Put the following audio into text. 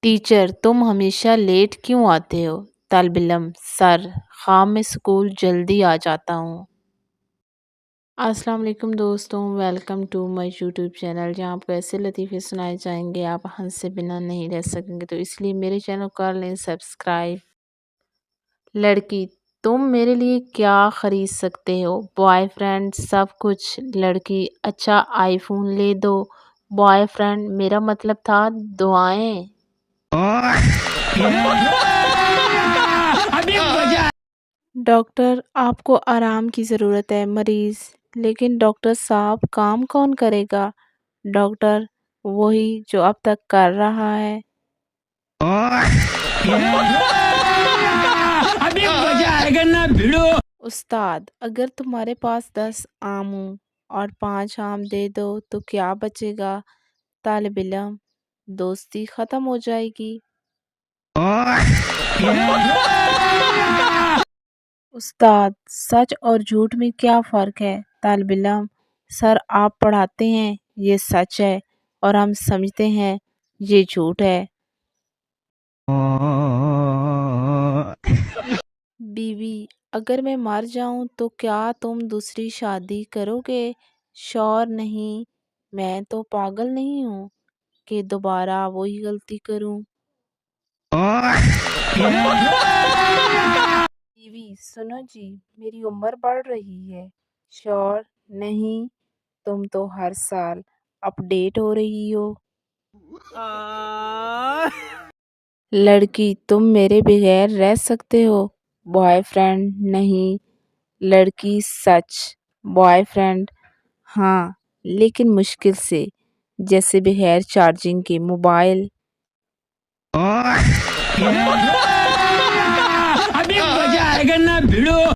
Teacher तुम हमेशा late क्यों आते हो? तालिब इल्म सर हाँ मैं स्कूल जल्दी आ जाता हूँ। अस्सलाम वालेकुम दोस्तों, welcome to my YouTube channel जहाँ आपको ऐसे लतीफ़े सुनाए जाएंगे आप हंस से बिना नहीं रह सकेंगे, तो इसलिए मेरे चैनल को कर लें सब्सक्राइब। लड़की तुम मेरे लिए क्या खरीद सकते हो? बॉयफ्रेंड सब कुछ। लड़की अच्छा आईफोन ले दो। बॉयफ्रेंड मेरा मतलब था दुआएं। डॉक्टर आपको आराम की ज़रूरत है। मरीज़ लेकिन डॉक्टर साहब काम कौन करेगा? डॉक्टर वही जो अब तक कर रहा है। अभी मजा आएगा ना भिड़ो। उस्ताद अगर तुम्हारे पास 10 आम हो और 5 आम दे दो तो क्या बचेगा? तालिब इल्म दोस्ती ख़त्म हो जाएगी। उस्ताद सच और झूठ में क्या फ़र्क है? तालिब इल्म सर आप पढ़ाते हैं ये सच है और हम समझते हैं ये झूठ है। बीवी अगर मैं मर जाऊं तो क्या तुम दूसरी शादी करोगे? शौहर नहीं, मैं तो पागल नहीं हूँ कि दोबारा वही गलती करूं। बीवी सुनो जी, मेरी उम्र बढ़ रही है। शौहर नहीं, तुम तो हर साल अपडेट हो रही हो। लड़की तुम मेरे बगैर रह सकते हो? बॉयफ्रेंड नहीं। लड़की सच। बॉयफ्रेंड हाँ, लेकिन मुश्किल से, जैसे बगैर चार्जिंग के मोबाइल। अभी मजा आएगा ना भिड़ो।